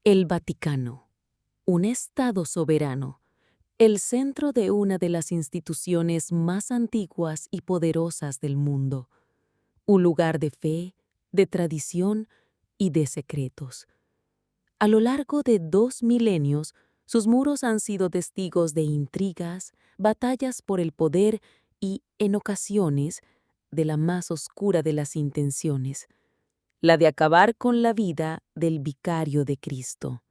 El Vaticano, un Estado soberano, el centro de una de las instituciones más antiguas y poderosas del mundo, un lugar de fe, de tradición y de secretos. A lo largo de 2 milenios, sus muros han sido testigos de intrigas, batallas por el poder y, en ocasiones, de la más oscura de las intenciones, la de acabar con la vida del vicario de Cristo.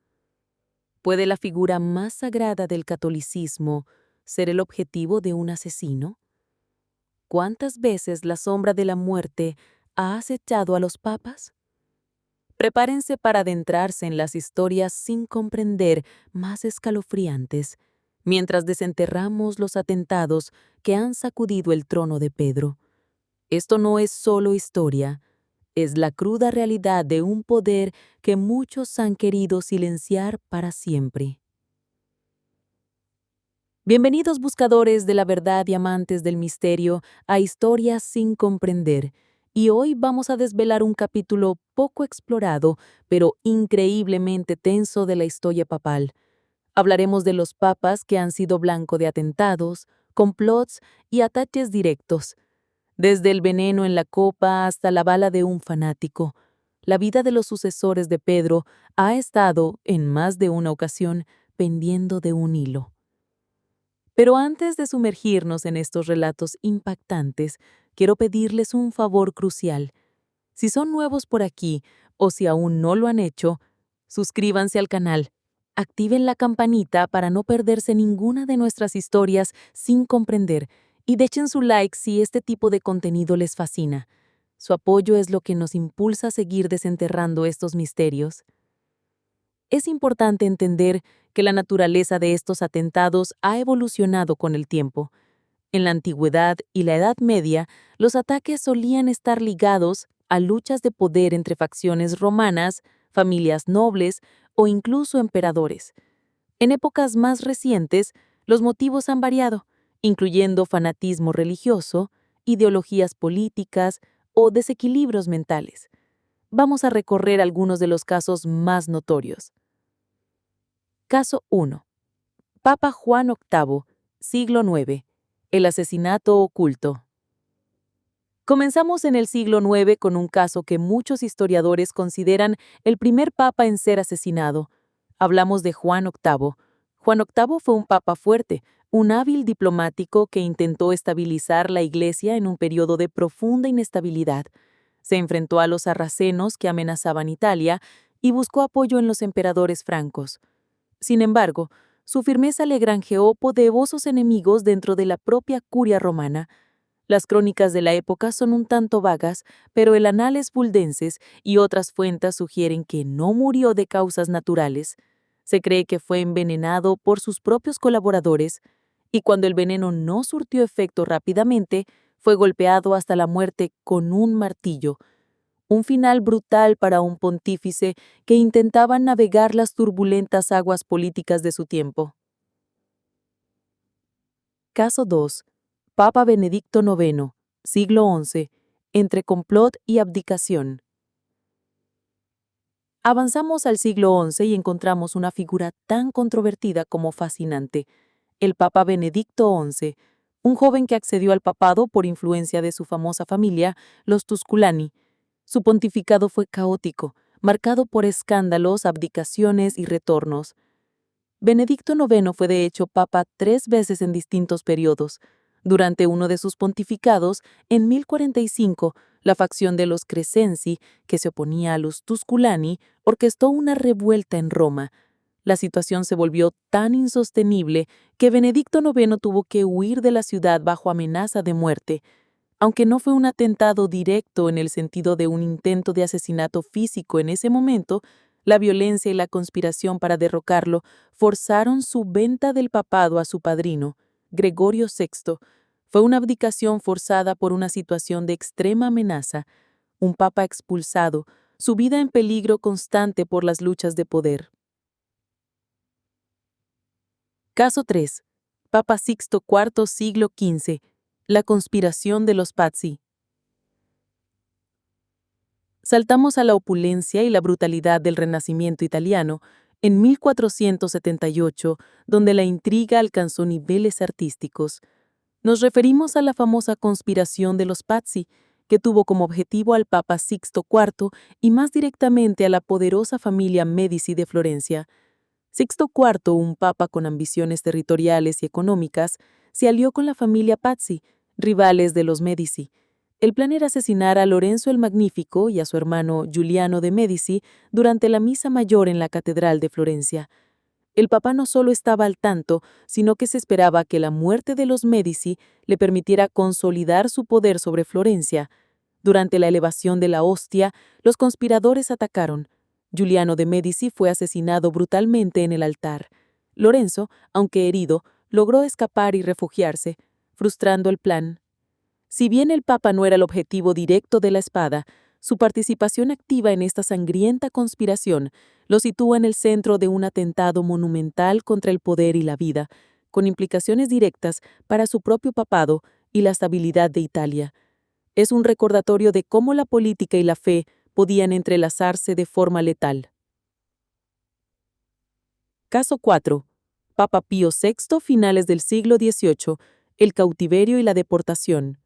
¿Puede la figura más sagrada del catolicismo ser el objetivo de un asesino? ¿Cuántas veces la sombra de la muerte ha acechado a los papas? Prepárense para adentrarse en las historias sin comprender más escalofriantes, mientras desenterramos los atentados que han sacudido el trono de Pedro. Esto no es solo historia, es la cruda realidad de un poder que muchos han querido silenciar para siempre. Bienvenidos buscadores de la verdad y amantes del misterio a Historias sin comprender. Y hoy vamos a desvelar un capítulo poco explorado, pero increíblemente tenso de la historia papal. Hablaremos de los papas que han sido blanco de atentados, complots y ataques directos. Desde el veneno en la copa hasta la bala de un fanático. La vida de los sucesores de Pedro ha estado, en más de una ocasión, pendiendo de un hilo. Pero antes de sumergirnos en estos relatos impactantes, quiero pedirles un favor crucial. Si son nuevos por aquí o si aún no lo han hecho, suscríbanse al canal, activen la campanita para no perderse ninguna de nuestras historias sin comprender y dejen su like si este tipo de contenido les fascina. Su apoyo es lo que nos impulsa a seguir desenterrando estos misterios. Es importante entender que la naturaleza de estos atentados ha evolucionado con el tiempo. En la antigüedad y la Edad Media, los ataques solían estar ligados a luchas de poder entre facciones romanas, familias nobles o incluso emperadores. En épocas más recientes, los motivos han variado, incluyendo fanatismo religioso, ideologías políticas o desequilibrios mentales. Vamos a recorrer algunos de los casos más notorios. Caso 1. Papa Juan VIII, siglo IX. El asesinato oculto. Comenzamos en el siglo IX con un caso que muchos historiadores consideran el primer papa en ser asesinado. Hablamos de Juan VIII. Juan VIII fue un papa fuerte, un hábil diplomático que intentó estabilizar la Iglesia en un periodo de profunda inestabilidad. Se enfrentó a los sarracenos que amenazaban Italia y buscó apoyo en los emperadores francos. Sin embargo, su firmeza le granjeó poderosos enemigos dentro de la propia curia romana. Las crónicas de la época son un tanto vagas, pero el Annales Fuldenses y otras fuentes sugieren que no murió de causas naturales. Se cree que fue envenenado por sus propios colaboradores, y cuando el veneno no surtió efecto rápidamente, fue golpeado hasta la muerte con un martillo. Un final brutal para un pontífice que intentaba navegar las turbulentas aguas políticas de su tiempo. Caso 2. Papa Benedicto IX, siglo XI, entre complot y abdicación. Avanzamos al siglo XI y encontramos una figura tan controvertida como fascinante, el Papa Benedicto XI, un joven que accedió al papado por influencia de su famosa familia, los Tusculani. Su pontificado fue caótico, marcado por escándalos, abdicaciones y retornos. Benedicto IX fue de hecho papa 3 veces en distintos periodos. Durante uno de sus pontificados, en 1045, la facción de los Crescenzi, que se oponía a los Tusculani, orquestó una revuelta en Roma. La situación se volvió tan insostenible que Benedicto IX tuvo que huir de la ciudad bajo amenaza de muerte. Aunque no fue un atentado directo en el sentido de un intento de asesinato físico en ese momento, la violencia y la conspiración para derrocarlo forzaron su venta del papado a su padrino, Gregorio VI. Fue una abdicación forzada por una situación de extrema amenaza, un papa expulsado, su vida en peligro constante por las luchas de poder. Caso 3. Papa Sixto IV, siglo XV. La conspiración de los Pazzi. Saltamos a la opulencia y la brutalidad del Renacimiento italiano en 1478, donde la intriga alcanzó niveles artísticos. Nos referimos a la famosa conspiración de los Pazzi, que tuvo como objetivo al Papa Sixto IV y más directamente a la poderosa familia Medici de Florencia. Sixto IV, un papa con ambiciones territoriales y económicas, se alió con la familia Pazzi, rivales de los Medici. El plan era asesinar a Lorenzo el Magnífico y a su hermano Giuliano de Medici durante la misa mayor en la Catedral de Florencia. El papa no solo estaba al tanto, sino que se esperaba que la muerte de los Medici le permitiera consolidar su poder sobre Florencia. Durante la elevación de la hostia, los conspiradores atacaron. Giuliano de Medici fue asesinado brutalmente en el altar. Lorenzo, aunque herido, logró escapar y refugiarse, frustrando el plan. Si bien el papa no era el objetivo directo de la espada, su participación activa en esta sangrienta conspiración lo sitúa en el centro de un atentado monumental contra el poder y la vida, con implicaciones directas para su propio papado y la estabilidad de Italia. Es un recordatorio de cómo la política y la fe podían entrelazarse de forma letal. Caso 4. Papa Pío VI, finales del siglo XVIII, el cautiverio y la deportación.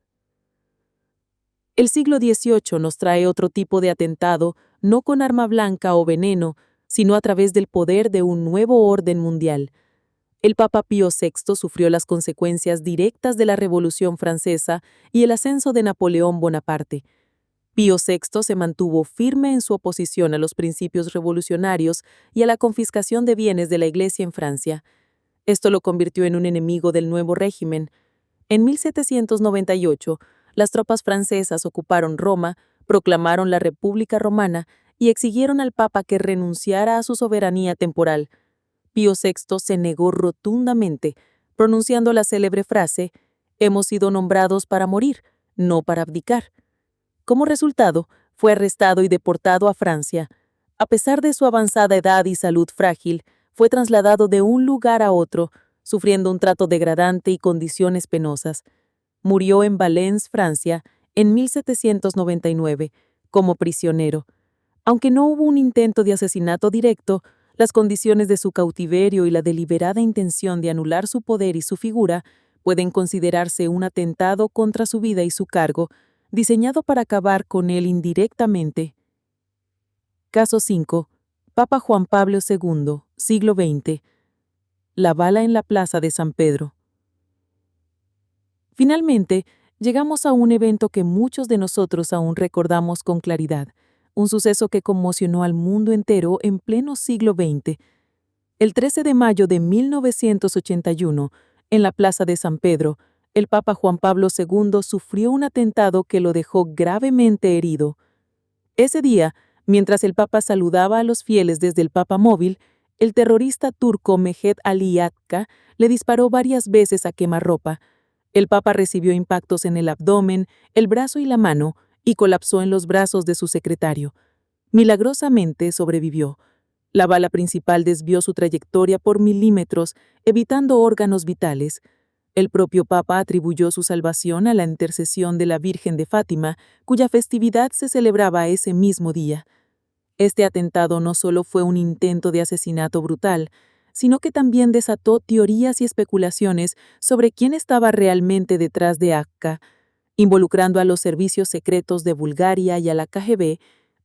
El siglo XVIII nos trae otro tipo de atentado, no con arma blanca o veneno, sino a través del poder de un nuevo orden mundial. El Papa Pío VI sufrió las consecuencias directas de la Revolución Francesa y el ascenso de Napoleón Bonaparte. Pío VI se mantuvo firme en su oposición a los principios revolucionarios y a la confiscación de bienes de la Iglesia en Francia. Esto lo convirtió en un enemigo del nuevo régimen. En 1798, las tropas francesas ocuparon Roma, proclamaron la República Romana y exigieron al Papa que renunciara a su soberanía temporal. Pío VI se negó rotundamente, pronunciando la célebre frase: «Hemos sido nombrados para morir, no para abdicar». Como resultado, fue arrestado y deportado a Francia. A pesar de su avanzada edad y salud frágil, fue trasladado de un lugar a otro, sufriendo un trato degradante y condiciones penosas. Murió en Valence, Francia, en 1799, como prisionero. Aunque no hubo un intento de asesinato directo, las condiciones de su cautiverio y la deliberada intención de anular su poder y su figura pueden considerarse un atentado contra su vida y su cargo, diseñado para acabar con él indirectamente. Caso 5. Papa Juan Pablo II, siglo XX. La bala en la plaza de San Pedro. Finalmente, llegamos a un evento que muchos de nosotros aún recordamos con claridad, un suceso que conmocionó al mundo entero en pleno siglo XX. El 13 de mayo de 1981, en la plaza de San Pedro, el Papa Juan Pablo II sufrió un atentado que lo dejó gravemente herido. Ese día, mientras el Papa saludaba a los fieles desde el Papamóvil, el terrorista turco Mehmet Ali Atka le disparó varias veces a quemarropa. El Papa recibió impactos en el abdomen, el brazo y la mano y colapsó en los brazos de su secretario. Milagrosamente sobrevivió. La bala principal desvió su trayectoria por milímetros, evitando órganos vitales. El propio Papa atribuyó su salvación a la intercesión de la Virgen de Fátima, cuya festividad se celebraba ese mismo día. Este atentado no solo fue un intento de asesinato brutal, sino que también desató teorías y especulaciones sobre quién estaba realmente detrás de Akka, involucrando a los servicios secretos de Bulgaria y a la KGB,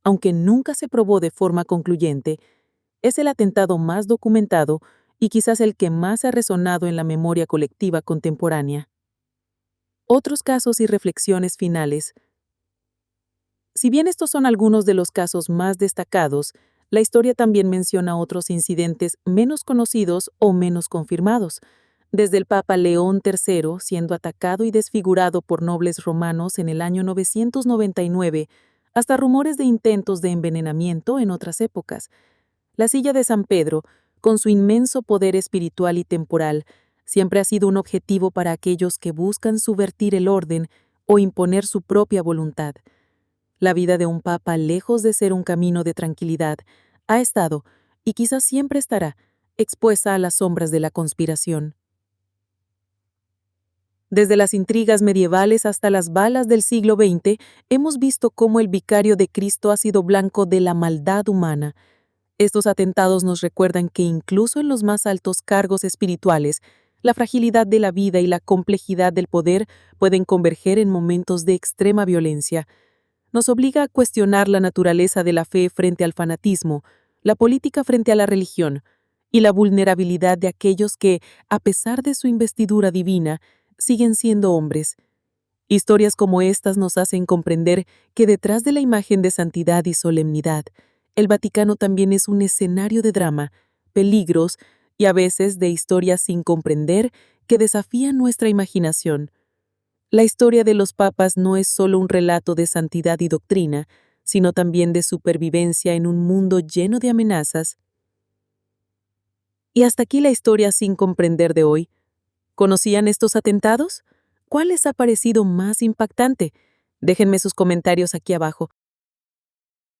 aunque nunca se probó de forma concluyente. Es el atentado más documentado y quizás el que más ha resonado en la memoria colectiva contemporánea. Otros casos y reflexiones finales. Si bien estos son algunos de los casos más destacados, la historia también menciona otros incidentes menos conocidos o menos confirmados, desde el Papa León III siendo atacado y desfigurado por nobles romanos en el año 999, hasta rumores de intentos de envenenamiento en otras épocas. La silla de San Pedro, con su inmenso poder espiritual y temporal, siempre ha sido un objetivo para aquellos que buscan subvertir el orden o imponer su propia voluntad. La vida de un papa, lejos de ser un camino de tranquilidad, ha estado, y quizás siempre estará, expuesta a las sombras de la conspiración. Desde las intrigas medievales hasta las balas del siglo XX, hemos visto cómo el vicario de Cristo ha sido blanco de la maldad humana. Estos atentados nos recuerdan que incluso en los más altos cargos espirituales, la fragilidad de la vida y la complejidad del poder pueden converger en momentos de extrema violencia. Nos obliga a cuestionar la naturaleza de la fe frente al fanatismo, la política frente a la religión y la vulnerabilidad de aquellos que, a pesar de su investidura divina, siguen siendo hombres. Historias como estas nos hacen comprender que detrás de la imagen de santidad y solemnidad, el Vaticano también es un escenario de drama, peligros y a veces de historias sin comprender que desafían nuestra imaginación. La historia de los papas no es solo un relato de santidad y doctrina, sino también de supervivencia en un mundo lleno de amenazas. Y hasta aquí la historia sin comprender de hoy. ¿Conocían estos atentados? ¿Cuál les ha parecido más impactante? Déjenme sus comentarios aquí abajo.